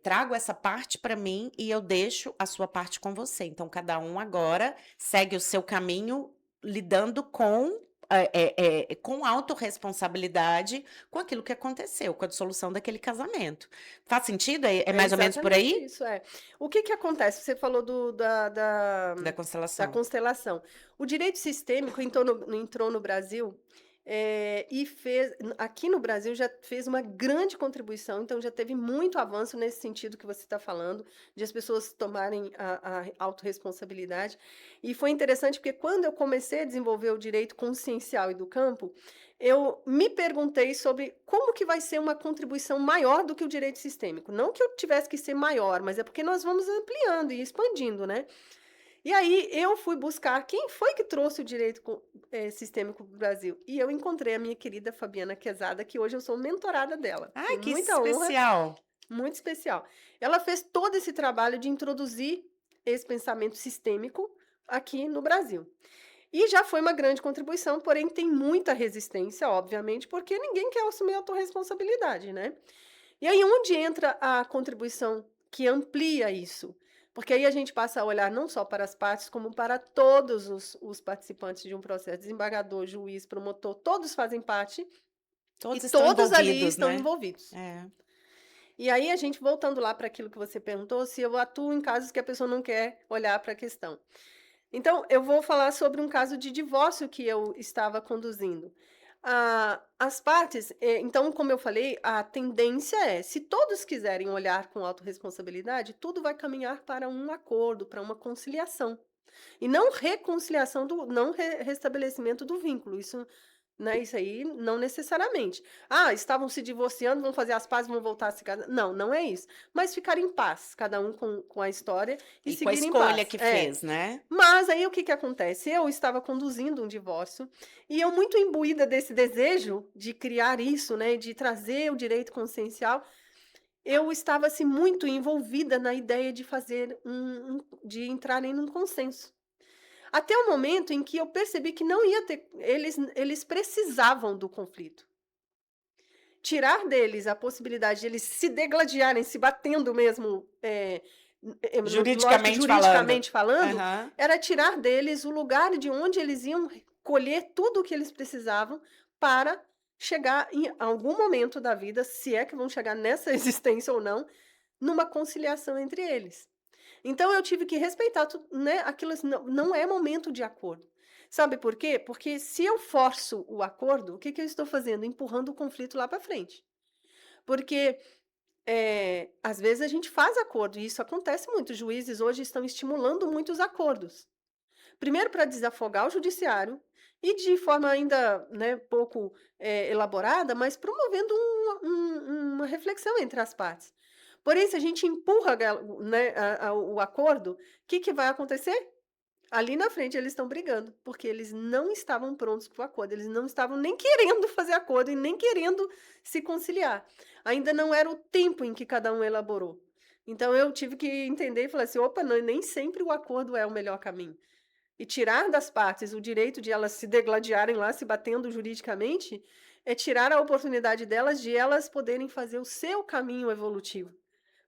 Speaker 1: trago essa parte para mim e eu deixo a sua parte com você. Então, cada um agora segue o seu caminho lidando com autorresponsabilidade com aquilo que aconteceu, com a dissolução daquele casamento. Faz sentido? É
Speaker 2: É
Speaker 1: mais ou menos por
Speaker 2: exatamente
Speaker 1: aí?
Speaker 2: isso, é. O que acontece? Você falou
Speaker 1: Da
Speaker 2: da
Speaker 1: constelação.
Speaker 2: constelação. O direito sistêmico entrou no Brasil E fez aqui no Brasil já fez uma grande contribuição, então já teve muito avanço nesse sentido que você está falando, de as pessoas tomarem a autorresponsabilidade. E foi interessante porque quando eu comecei a desenvolver o direito consciencial e do campo, eu me perguntei sobre como que vai ser uma contribuição maior do que o direito sistêmico. Não que eu tivesse que ser maior, mas é porque nós vamos ampliando e expandindo, né? E aí eu fui buscar quem foi que trouxe o direito sistêmico para o Brasil. E eu encontrei a minha querida Fabiana Quezada, que hoje eu sou mentorada dela.
Speaker 1: Ai,
Speaker 2: Tenho
Speaker 1: que
Speaker 2: muita honra,
Speaker 1: especial.
Speaker 2: muito especial. Ela fez todo esse trabalho de introduzir esse pensamento sistêmico aqui no Brasil. E já foi uma grande contribuição, porém tem muita resistência, obviamente, porque ninguém quer assumir a autorresponsabilidade, né? E aí onde entra a contribuição que amplia isso? Porque aí a gente passa a olhar não só para as partes, como para todos os participantes de um processo, desembargador, juiz, promotor, todos fazem parte e
Speaker 1: Todos estão
Speaker 2: todos ali
Speaker 1: envolvidos,
Speaker 2: estão
Speaker 1: né?
Speaker 2: envolvidos.
Speaker 1: É.
Speaker 2: E aí a gente, voltando lá para aquilo que você perguntou, se eu atuo em casos que a pessoa não quer olhar para a questão. Então, eu vou falar sobre um caso de divórcio que eu estava conduzindo. As partes, então, como eu falei, a tendência é, se todos quiserem olhar com autorresponsabilidade, tudo vai caminhar para um acordo, para uma conciliação. E não reconciliação não restabelecimento do vínculo. Isso, né, isso aí não necessariamente. Ah, estavam se divorciando, vão fazer as pazes, vão voltar a se casar. Não, não é isso. Mas ficar em paz, cada um com a história e
Speaker 1: E com a
Speaker 2: seguir em
Speaker 1: escolha
Speaker 2: paz.
Speaker 1: que fez, né?
Speaker 2: Mas aí o que que acontece? Eu estava conduzindo um divórcio e eu muito imbuída desse desejo de criar isso, né, de trazer o direito consciencial, eu estava assim muito envolvida na ideia de fazer de entrar em um consenso. Até o momento em que eu percebi que não ia ter, eles precisavam do conflito. Tirar deles a possibilidade de eles se degladiarem, se batendo mesmo, lógico,
Speaker 1: Juridicamente falando.
Speaker 2: juridicamente falando,
Speaker 1: Aham.
Speaker 2: era tirar deles o lugar de onde eles iam colher tudo o que eles precisavam para chegar em algum momento da vida, se é que vão chegar nessa existência ou não, numa conciliação entre eles. Então eu tive que respeitar né, aquilo assim, não é momento de acordo. Sabe por quê? Porque se eu forço o acordo, o que que eu estou fazendo? Empurrando o conflito lá para frente. Porque, às vezes a gente faz acordo, e isso acontece muito. Os juízes hoje estão estimulando muitos acordos. Primeiro para desafogar o judiciário e de forma ainda, né, pouco, elaborada, mas promovendo uma reflexão entre as partes. Porém, se a gente empurra né, o acordo, o que que vai acontecer? Ali na frente eles estão brigando, porque eles não estavam prontos para o acordo, eles não estavam nem querendo fazer acordo e nem querendo se conciliar. Ainda não era o tempo em que cada um elaborou. Então eu tive que entender e falar assim: opa, não, nem sempre o acordo é o melhor caminho. E tirar das partes o direito de elas se degladiarem lá, se batendo juridicamente, é tirar a oportunidade delas de elas poderem fazer o seu caminho evolutivo.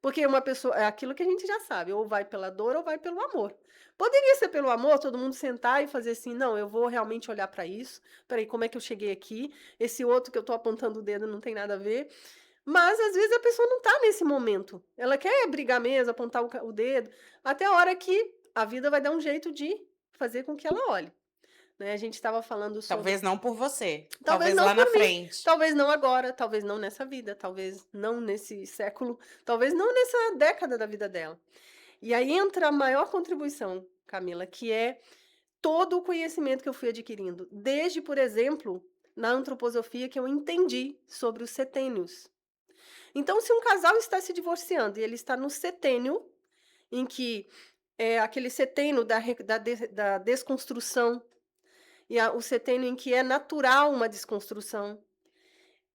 Speaker 2: Porque uma pessoa, é aquilo que a gente já sabe, ou vai pela dor ou vai pelo amor. Poderia ser pelo amor, todo mundo sentar e fazer assim, não, eu vou realmente olhar para isso. Peraí, como é que eu cheguei aqui? Esse outro que eu estou apontando o dedo não tem nada a ver. Mas às vezes a pessoa não está nesse momento. Ela quer brigar mesmo, apontar o dedo, até a hora que a vida vai dar um jeito de fazer com que ela olhe. Né? A gente estava falando sobre.
Speaker 1: Talvez não por você.
Speaker 2: Talvez
Speaker 1: Talvez
Speaker 2: não
Speaker 1: lá na
Speaker 2: por mim,
Speaker 1: frente.
Speaker 2: talvez não agora, talvez não nessa vida, talvez não nesse século, talvez não nessa década da vida dela. E aí entra a maior contribuição, Camila, que é todo o conhecimento que eu fui adquirindo, desde, por exemplo, na antroposofia que eu entendi sobre os setênios. Então, se um casal está se divorciando e ele está no setênio, em que é aquele setênio da desconstrução, e o setênio em que é natural uma desconstrução,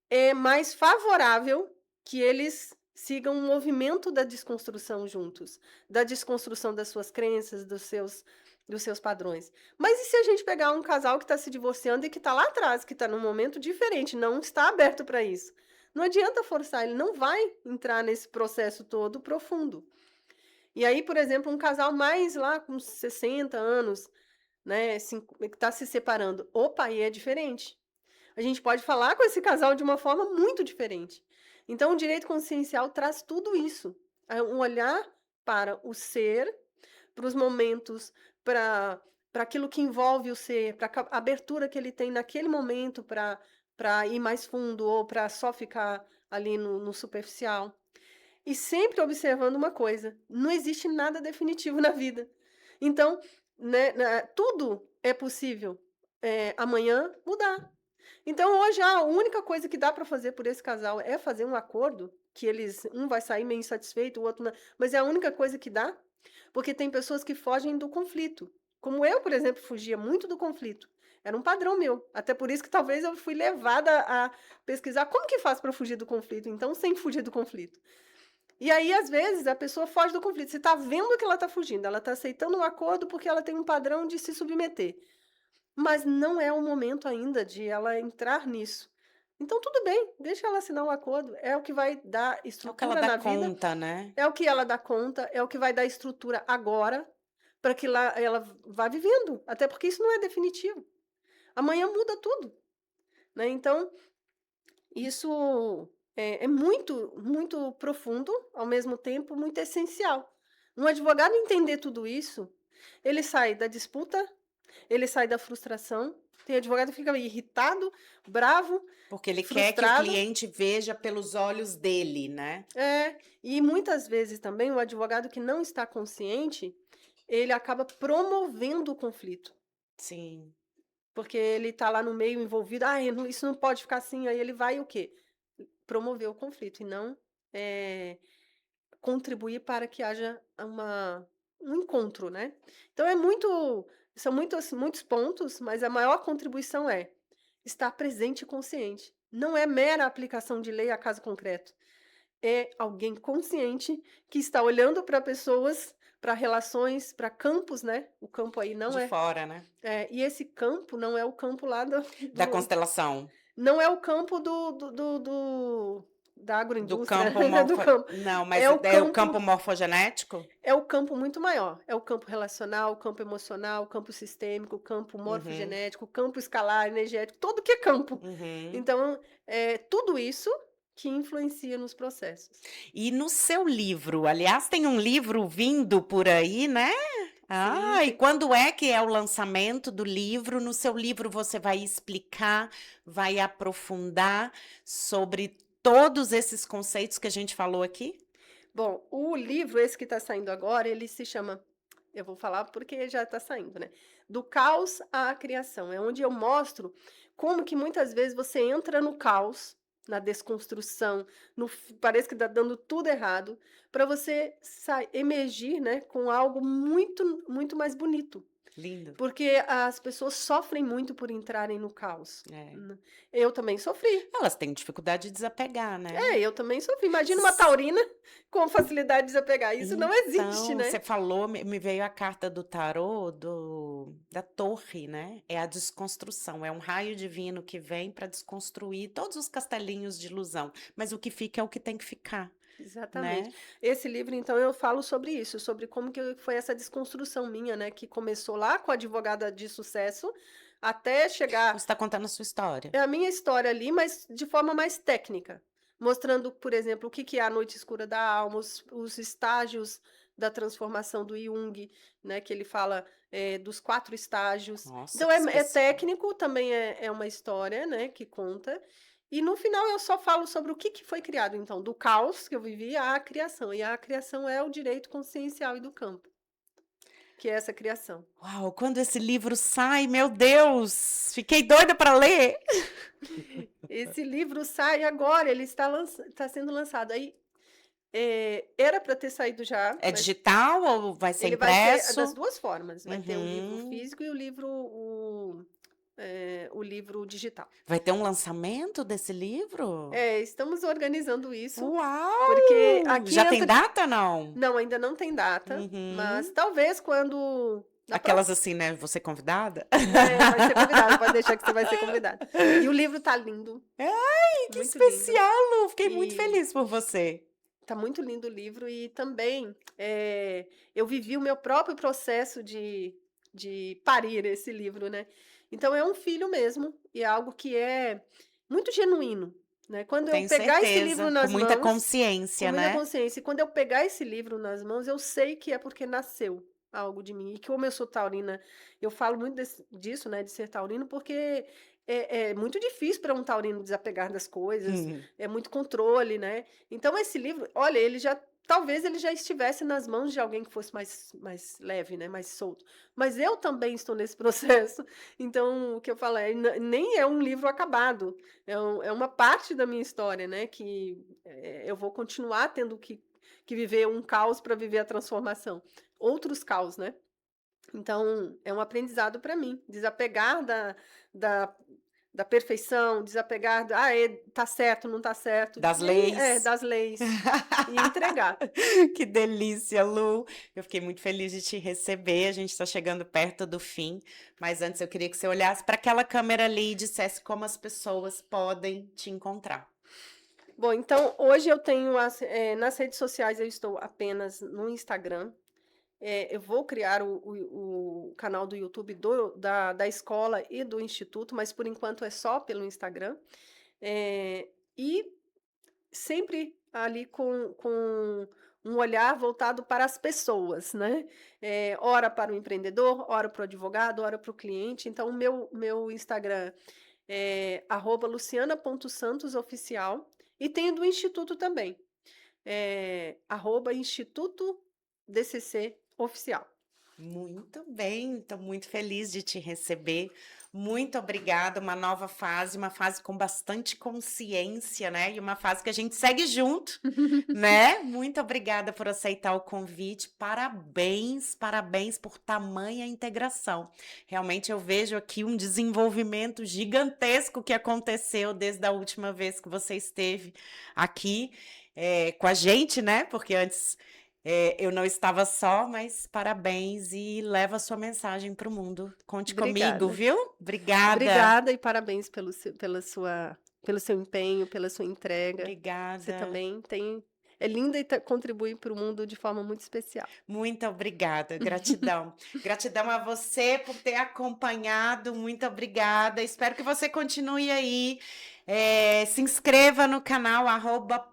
Speaker 2: é mais favorável que eles sigam o movimento da desconstrução juntos, da desconstrução das suas crenças, dos seus padrões. Mas e se a gente pegar um casal que está se divorciando e que está lá atrás, que está num momento diferente, não está aberto para isso? Não adianta forçar, ele não vai entrar nesse processo todo profundo. E aí, por exemplo, um casal mais lá com 60 anos, né, que está se separando, opa, aí é diferente. A gente pode falar com esse casal de uma forma muito diferente. Então, o direito consciencial traz tudo isso. É um olhar para o ser, para os momentos, para para aquilo que envolve o ser, para a abertura que ele tem naquele momento para ir mais fundo ou para só ficar ali no superficial. E sempre observando uma coisa: não existe nada definitivo na vida. Então, né, tudo é possível, amanhã mudar. Então hoje a única coisa que dá para fazer por esse casal é fazer um acordo, que eles um vai sair meio insatisfeito, o outro não, mas é a única coisa que dá, porque tem pessoas que fogem do conflito. Como eu, por exemplo, fugia muito do conflito. Era um padrão meu. Até por isso que talvez eu fui levada a pesquisar como que faz para fugir do conflito, então sem fugir do conflito. E aí, às vezes, a pessoa foge do conflito. Você está vendo que ela está fugindo, ela está aceitando um acordo porque ela tem um padrão de se submeter. Mas não é o momento ainda de ela entrar nisso. Então, tudo bem, deixa ela assinar um acordo. É o que vai dar
Speaker 1: É o que ela
Speaker 2: estrutura
Speaker 1: dá
Speaker 2: na vida,
Speaker 1: conta, né?
Speaker 2: é o que ela dá conta, é o que vai dar estrutura agora para que lá ela vá vivendo. Até porque isso não é definitivo. Amanhã muda tudo, né? Então, isso é muito, muito profundo, ao mesmo tempo muito essencial. Um advogado entender tudo isso, ele sai da disputa, ele sai da frustração. Tem advogado que fica irritado, bravo,
Speaker 1: Porque ele quer que o
Speaker 2: frustrado.
Speaker 1: cliente veja pelos olhos dele, né?
Speaker 2: E muitas vezes também o advogado que não está consciente, ele acaba promovendo o conflito.
Speaker 1: Sim.
Speaker 2: Porque ele está lá no meio envolvido, isso não pode ficar assim, aí ele vai o quê? Promover o conflito e não eh, contribuir para que haja um encontro, né. Então são muitos pontos, mas a maior contribuição é estar presente e consciente. Não é mera aplicação de lei a caso concreto, é alguém consciente que está olhando para pessoas, para relações, para campos, né, o campo aí não
Speaker 1: De
Speaker 2: é
Speaker 1: fora, né?
Speaker 2: e esse campo não é o campo lá do
Speaker 1: Da
Speaker 2: do
Speaker 1: constelação.
Speaker 2: não é o campo do da
Speaker 1: Do
Speaker 2: agroindústria,
Speaker 1: campo
Speaker 2: do
Speaker 1: morfo
Speaker 2: campo.
Speaker 1: não, mas
Speaker 2: É o
Speaker 1: é o
Speaker 2: campo
Speaker 1: campo morfogenético?
Speaker 2: é o campo muito maior. É o campo relacional, o campo emocional, o campo sistêmico, o campo
Speaker 1: Uhum,
Speaker 2: morfogenético, o campo escalar, energético, tudo que é campo.
Speaker 1: uhum.
Speaker 2: Então, é tudo isso que influencia nos processos.
Speaker 1: E no seu livro, aliás, tem um livro vindo por aí, né?
Speaker 2: Sim,
Speaker 1: Ah, e
Speaker 2: tem.
Speaker 1: quando é que é o lançamento do livro? No seu livro você vai explicar, vai aprofundar sobre todos esses conceitos que a gente falou aqui?
Speaker 2: Bom, o livro, esse que está saindo agora, ele se chama, eu vou falar porque já está saindo, né? Do caos à criação. É onde eu mostro como que muitas vezes você entra no caos, na desconstrução, parece que está dando tudo errado, para você emergir, né, com algo muito, muito mais bonito.
Speaker 1: Lindo.
Speaker 2: Porque as pessoas sofrem muito por entrarem no caos.
Speaker 1: É.
Speaker 2: Eu também sofri.
Speaker 1: Elas têm dificuldade de desapegar, né?
Speaker 2: Eu também sofri. Imagina uma taurina com facilidade de desapegar. Isso não existe,
Speaker 1: Então,
Speaker 2: né?
Speaker 1: você falou, me veio a carta do tarô da torre, né? É a desconstrução, é um raio divino que vem para desconstruir todos os castelinhos de ilusão, mas o que fica é o que tem que ficar,
Speaker 2: Exatamente.
Speaker 1: né?
Speaker 2: Esse livro, então, eu falo sobre isso, sobre como que foi essa desconstrução minha, né? Que começou lá com a advogada de sucesso, até
Speaker 1: Você
Speaker 2: chegar.
Speaker 1: está contando a sua história.
Speaker 2: É a minha história ali, mas de forma mais técnica. Mostrando, por exemplo, o que que é a noite escura da alma, os estágios da transformação do Jung, né? Que ele fala dos 4 estágios.
Speaker 1: Nossa,
Speaker 2: Então
Speaker 1: que
Speaker 2: é
Speaker 1: específico.
Speaker 2: técnico, também é uma história, né? Que conta. E no final eu só falo sobre o que foi criado, então, do caos que eu vivi à criação. E a criação é o direito consciencial e do campo, que é essa criação.
Speaker 1: Uau, quando esse livro sai, meu Deus, fiquei doida para ler.
Speaker 2: Esse livro sai agora, ele está sendo lançado. Aí era para ter saído já,
Speaker 1: É
Speaker 2: mas
Speaker 1: digital ou vai ser
Speaker 2: ele vai ser das
Speaker 1: impresso?
Speaker 2: 2 formas, vai ter o livro
Speaker 1: Uhum.
Speaker 2: físico e o livro digital.
Speaker 1: Vai ter um lançamento desse livro?
Speaker 2: Estamos organizando isso, porque
Speaker 1: Uau!
Speaker 2: aqui
Speaker 1: Já tem
Speaker 2: entra
Speaker 1: data, não?
Speaker 2: não, ainda não tem data, mas
Speaker 1: Uhum.
Speaker 2: talvez quando na
Speaker 1: Aquelas
Speaker 2: próxima
Speaker 1: assim, né, você convidada?
Speaker 2: vai ser convidada, pode deixar que você vai ser convidada. E o livro tá lindo,
Speaker 1: Ai, que
Speaker 2: muito lindo,
Speaker 1: especial, Lu, fiquei muito
Speaker 2: e
Speaker 1: feliz por você.
Speaker 2: tá muito lindo o livro e também, eu vivi o meu próprio processo de parir esse livro, né. Então é um filho mesmo, e é algo que é muito genuíno, né. Quando eu
Speaker 1: Tenho
Speaker 2: pegar esse livro
Speaker 1: certeza, com
Speaker 2: nas
Speaker 1: muita
Speaker 2: mãos, com
Speaker 1: consciência,
Speaker 2: muita
Speaker 1: né?
Speaker 2: consciência, e quando eu pegar esse livro nas mãos, eu sei que é porque nasceu. algo de mim. E como eu sou taurina, eu falo muito disso, né, de ser taurino, porque é muito difícil para um taurino desapegar das coisas, é muito controle, né. Então esse livro, olha, ele já talvez ele já estivesse nas mãos de alguém que fosse mais leve, né, mais solto. Mas eu também estou nesse processo, então o que eu falo é nem é um livro acabado, é uma parte da minha história, né, que, eu vou continuar tendo que viver um caos para viver a transformação. Outros caos, né. Então, é um aprendizado para mim, desapegar da da perfeição, desapegar da tá certo, não tá certo",
Speaker 1: Das leis.
Speaker 2: das leis, e entregar.
Speaker 1: Que delícia, Lu. Eu fiquei muito feliz de te receber. A gente está chegando perto do fim, mas antes eu queria que você olhasse para aquela câmera ali e dissesse como as pessoas podem te encontrar.
Speaker 2: Bom, então hoje eu tenho nas redes sociais eu estou apenas no Instagram. Eu vou criar o canal do YouTube da escola e do instituto, mas por enquanto é só pelo Instagram. E sempre ali com um olhar voltado para as pessoas, né. Ora para o empreendedor, ora para o advogado, ora para o cliente. Então o meu Instagram é @luciana.santosoficial e tem do instituto também, @instituto DCC oficial.
Speaker 1: Muito bem, estou muito feliz de te receber. Muito obrigada. Uma nova fase, uma fase com bastante consciência, né? E uma fase que a gente segue junto, né? Muito obrigada por aceitar o convite. Parabéns, parabéns por tamanha integração. Realmente eu vejo aqui um desenvolvimento gigantesco que aconteceu desde a última vez que você esteve aqui, com a gente, né? Porque antes. Eu não estava só, mas parabéns e leva a sua mensagem para o mundo. Conte comigo,
Speaker 2: Obrigada.
Speaker 1: viu? Obrigada.
Speaker 2: Obrigada e parabéns pelo seu empenho, pela sua entrega. Você
Speaker 1: Obrigada.
Speaker 2: também é linda e contribui para o mundo de forma muito especial.
Speaker 1: Muito obrigada, gratidão. Gratidão a você por ter acompanhado, muito obrigada. Espero que você continue aí. Se inscreva no canal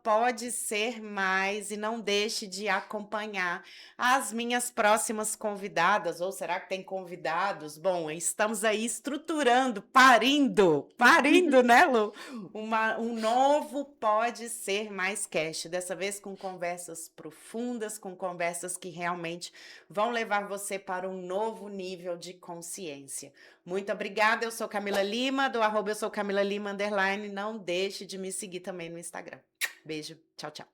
Speaker 1: @pode ser mais e não deixe de acompanhar as minhas próximas convidadas, ou será que tem convidados? Bom, estamos aí estruturando, parindo, né, Lu? Um novo Pode Ser Mais Cast, dessa vez com conversas profundas, com conversas que realmente vão levar você para um novo nível de consciência. Muito obrigada, eu sou Camila Lima, do @eu sou Camila Lima _ não deixe de me seguir também no Instagram. Beijo, tchau, tchau.